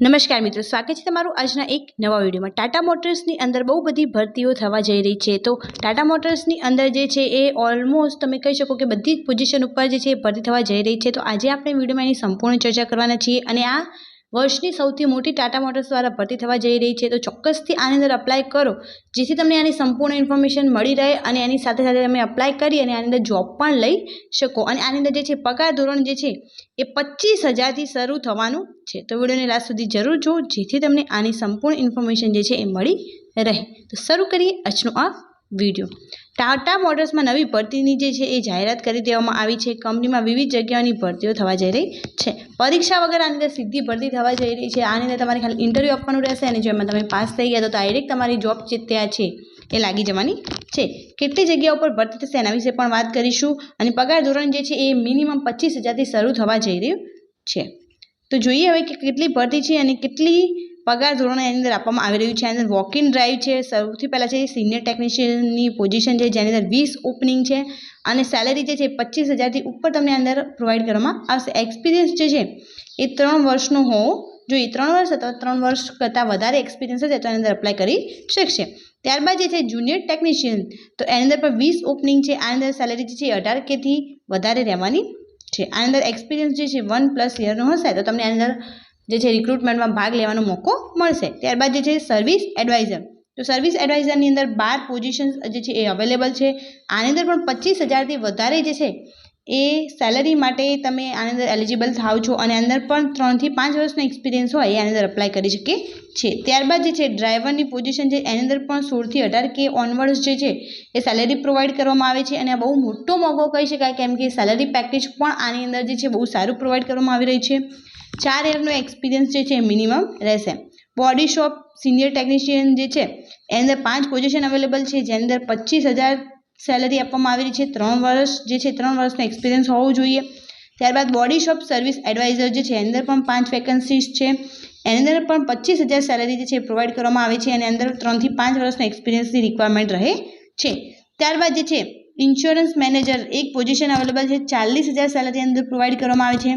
નમસ્કાર મિત્રો, સ્વાગત છે તમારું આજના એક નવા વિડીયોમાં। ટાટા મોટર્સની અંદર બહુ બધી ભરતીઓ થવા જઈ રહી છે। તો ટાટા મોટર્સની અંદર જે છે એ ઓલમોસ્ટ તમે કહી શકો કે બધી જ પોઝિશન ઉપર જે છે એ ભરતી થવા જઈ રહી છે। તો આજે આપણે વિડીયોમાં એની સંપૂર્ણ ચર્ચા કરવાના છીએ અને આ વર્ષની સૌથી મોટી ટાટા મોટર્સ દ્વારા ભરતી થવા જઈ રહી છે। તો ચોક્કસથી આની અંદર અપ્લાય કરો જેથી તમને આની સંપૂર્ણ ઇન્ફોર્મેશન મળી રહે અને એની સાથે સાથે તમે અપ્લાય કરી અને આની અંદર જોબ પણ લઈ શકો। અને આની અંદર જે છે પગાર ધોરણ જે છે એ 25,000થી શરૂ થવાનું છે। તો વિડીયોની લાસ્ટ સુધી જરૂર જુઓ જેથી તમને આની સંપૂર્ણ ઇન્ફોર્મેશન જે છે એ મળી રહે। તો શરૂ કરીએ આજનો આ વિડીયો। ટાટા મોટર્સમાં નવી ભરતીની જે છે એ જાહેરાત કરી દેવામાં આવી છે। કંપનીમાં વિવિધ જગ્યાઓની ભરતીઓ થવા જઈ રહી છે। પરીક્ષા વગર આની અંદર સીધી ભરતી થવા જઈ રહી છે। આની અંદર તમારે ખાલી ઇન્ટરવ્યૂ આપવાનું રહેશે અને જો એમાં તમે પાસ થઈ ગયા તો ડાયરેક્ટ તમારી જોબ જે ત્યાં છે એ લાગી જવાની છે। કેટલી જગ્યાઓ પર ભરતી થશે એના વિશે પણ વાત કરીશું અને પગાર ધોરણ જે છે એ મિનિમમ 25,000થી શરૂ થવા જઈ રહ્યું છે। તો જોઈએ હવે કે કેટલી ભરતી છે અને કેટલી પગાર ધોરણ એની અંદર આપવામાં આવી રહ્યું છે। આની અંદર વોક ઇન ડ્રાઈવ છે। સૌથી પહેલાં છે સિનિયર ટેકનિશિયનની પોઝિશન છે જેની અંદર 20 ઓપનિંગ છે અને સેલેરી જે છે 25,000થી ઉપર તમને અંદર પ્રોવાઈડ કરવામાં આવશે। એક્સપિરિયન્સ જે છે એ 3 વર્ષનો હોવો જોઈએ। 3 વર્ષ અથવા 3 વર્ષ કરતાં વધારે એક્સપિરિયન્સ હશે તો એની અંદર અપ્લાય કરી શકશે। ત્યારબાદ જે છે જુનિયર ટેકનિશિયન તો એની અંદર પણ 20 ઓપનિંગ છે। આની અંદર સેલેરી જે છે 18Kથી વધારે રહેવાની છે। આની અંદર એક્સપિરિયન્સ જે છે 1+ યરનો હશે તો તમને આની અંદર જે છે રિક્રુટમેન્ટમાં ભાગ લેવાનો મોકો મળશે। ત્યારબાદ જે છે સર્વિસ એડવાઇઝર તો સર્વિસ એડવાઇઝરની અંદર 12 પોઝિશન્સ જે છે એ અવેલેબલ છે। આની અંદર પણ 25,000થી વધારે જે છે એ સેલરી માટે તમે આની અંદર એલિજિબલ થાવ છો અને અંદર પણ 3થી 5 વર્ષનો એક્સપિરિયન્સ હોય એ આની અંદર અપ્લાય કરી શકે છે। ત્યારબાદ જે છે ડ્રાઈવરની પોઝિશન છે એની અંદર પણ 16થી 18K ઓનવર્ડ્સ જે છે એ સેલેરી પ્રોવાઈડ કરવામાં આવે છે અને આ બહુ મોટો મોકો કહી શકાય કેમ કે સેલરી પેકેજ પણ આની અંદર જે છે બહુ સારું પ્રોવાઈડ કરવામાં આવી રહી છે। 4 યરનો એક્સપિરિયન્સ જે છે મિનિમમ રહેશે। બોડી શોપ સિનિયર ટેકનિશિયન જે છે એની અંદર 5 પોઝિશન અવેલેબલ છે જેની અંદર 25,000 સેલરી આપવામાં આવી રહી છે। 3 વર્ષ જે છે 3 વર્ષનો એક્સપિરિયન્સ હોવો જોઈએ। ત્યારબાદ બોડી શોપ સર્વિસ એડવાઇઝર જે છે એની અંદર પણ 5 વેકન્સીઝ છે। એની અંદર પણ 25,000 સેલરી જે છે પ્રોવાઈડ કરવામાં આવે છે અને અંદર 3થી 5 વર્ષનો એક્સપિરિયન્સની રિક્વાયરમેન્ટ રહે છે। ત્યારબાદ જે છે ઇન્સ્યોરન્સ મેનેજર એક પોઝિશન અવેલેબલ છે। 40,000 સેલરી અંદર પ્રોવાઈડ કરવામાં આવે છે।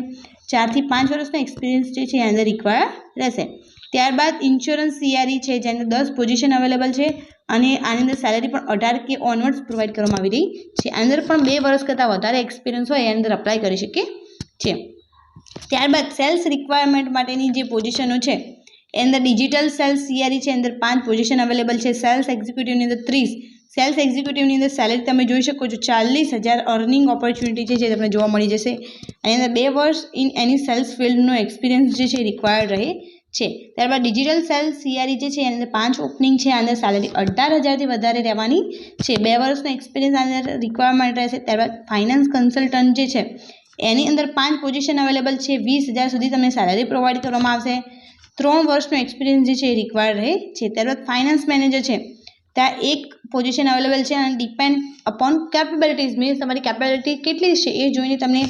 4થી 5 વર્ષનો એક્સપિરિયન્સ જે છે અંદર રિક્વાયર રહેશે। ત્યારબાદ ઇન્સ્યોરન્સ CRE છે જેની અંદર 10 પોઝિશન અવેલેબલ છે અને આની અંદર સેલરી પણ 18K ઓનવર્ડ્સ પ્રોવાઈડ કરવામાં આવી રહી છે। આની અંદર પણ 2 વર્ષ કરતાં વધારે એક્સપિરિયન્સ હોય એની અંદર અપ્લાય કરી શકે છે। ત્યારબાદ સેલ્સ રિક્વાયરમેન્ટ માટેની જે પોઝિશનો છે એની અંદર ડિજિટલ સેલ્સ CRE છે અંદર 5 પોઝિશન અવેલેબલ છે। સેલ્સ એક્ઝિક્યુટિવની અંદર 30 સેલ્સ એક્ઝિક્યુટિવની અંદર સેલેરી તમે જોઈ શકો છો 40,000 અર્નિંગ ઓપોર્ચ્યુનિટી છે જે તમને જોવા મળી જશે। એની અંદર 2 વર્ષ ઇન એની સેલ્સ ફિલ્ડનો એક્સપિરિયન્સ જે છે રિક્વાયર્ડ રહે છે। ત્યારબાદ ડિજિટલ સેલ્સ CRE જે છે એની અંદર 5 ઓપનિંગ છે। અંદર સેલેરી 18,000થી વધારે રહેવાની છે। 2 વર્ષનો એક્સપિરિયન્સ અંદર રિક્વાયરમેન્ટ રહેશે। ત્યારબાદ ફાઇનાન્સ કન્સલ્ટન્ટ જે છે એની અંદર 5 પોઝિશન અવેલેબલ છે। 20,000 સુધી તમને સેલેરી પ્રોવાઈડ કરવામાં આવશે। 3 વર્ષનો એક્સપિરિયન્સ જે છે એ રિક્વાયર્ડ રહે છે। ત્યારબાદ ફાઇનાન્સ મેનેજર છે ત્યાં એક પોઝિશન અવેલેબલ છે અને ડિપેન્ડ અપોન કેપેબિલિટીઝ મીન્સ તમારી કેપેબિલિટી કેટલી છે એ જોઈને તમને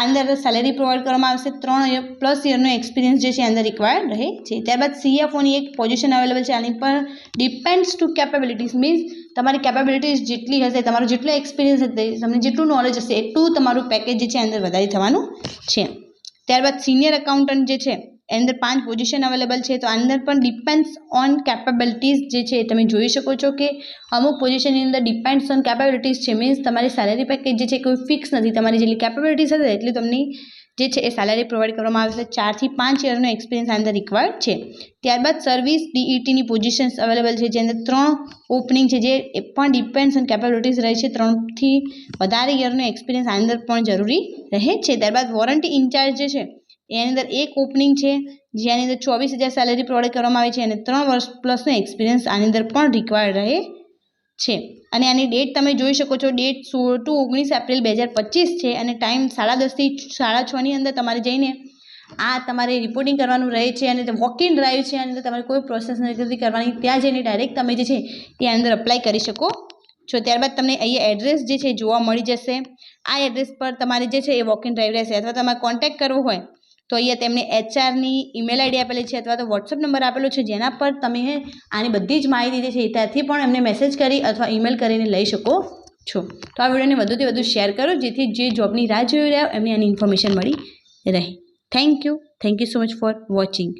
અંદર સેલેરી પ્રોવાઈડ કરવામાં આવશે। 3+ યરનો એક્સપિરિયન્સ જે છે અંદર રિક્વાયર્ડ રહે છે। ત્યારબાદ CFOની એક પોઝિશન અવેલેબલ છે। આની પર ડિપેન્ડ્સ ટુ કેપેબિલિટીઝ મીન્સ તમારી કેપેબિલિટીઝ જેટલી હશે તમારો જેટલો એક્સપિરિયન્સ હશે તમને જેટલું નોલેજ હશે એટલું તમારું પેકેજ જે છે અંદર વધારે થવાનું છે। ત્યારબાદ સિનિયર એકાઉન્ટન્ટ જે છે એની અંદર 5 પોઝિશન અવેલેબલ છે। તો અંદર પણ ડિપેન્ડ્સ ઓન કેપેબિલિટીઝ જે છે તમે જોઈ શકો છો કે અમુક પોઝિશનની અંદર ડિપેન્ડ્સ ઓન કેપેબિલિટીઝ છે મીન્સ તમારી સેલેરી પેકેજ જે છે કોઈ ફિક્સ નથી। તમારી જેટલી કેપેબિલિટીઝ હશે એટલી તમને જે છે એ સેલેરી પ્રોવાઈડ કરવામાં આવશે। 4થી 5 યરનો એક્સપિરિયન્સ અંદર રિક્વાયર્ડ છે। ત્યારબાદ સર્વિસ DETની પોઝિશન્સ અવેલેબલ છે જેની અંદર 3 ઓપનિંગ છે જે પણ ડિપેન્ડ્સ ઓન કેપેબિલિટીઝ રહે છે। 3થી વધારે યરનો એક્સપિરિયન્સ અંદર પણ જરૂરી રહે છે। ત્યારબાદ વોરંટી ઇન્ચાર્જ જે છે એની અંદર એક ઓપનિંગ છે જેની અંદર 24,000 સેલેરી પ્રોવાઈડ કરવામાં આવે છે અને 3 વર્ષ પ્લસનો એક્સપિરિયન્સ આની અંદર પણ રિક્વાયર્ડ રહે છે। અને આની ડેટ તમે જોઈ શકો છો ડેટ 16 to 19 એપ્રિલ 2025 છે અને ટાઈમ 10:30 થી 6:30 અંદર તમારે જઈને આ તમારે રિપોર્ટિંગ કરવાનું રહે છે અને વોક ઇન ડ્રાઈવ છે અને તમારે કોઈ પ્રોસેસ નથી કરવાની। ત્યાં જઈને ડાયરેક્ટ તમે જે છે એ અંદર અપ્લાય કરી શકો છો। ત્યારબાદ તમને અહીંયા એડ્રેસ જે છે જોવા મળી જશે। આ એડ્રેસ પર તમારે જે છે એ વોક ઇન ડ્રાઈવ રહેશે અથવા તમારે કોન્ટેક્ટ કરવો હોય તો અહીંયા તેમને HRની ઈમેલ આઈડી આપેલી છે અથવા તો વોટ્સઅપ નંબર આપેલો છે જેના પર તમે આની બધી જ માહિતી જે છે ત્યાંથી પણ એમને મેસેજ કરી અથવા ઈમેલ કરીને લઈ શકો છો। તો આ વિડીયોને વધુથી વધુ શેર કરો જેથી જે જોબની રાહ જોઈ રહ્યા એમને આની ઇન્ફોર્મેશન મળી રહે। Thank you so much for watching.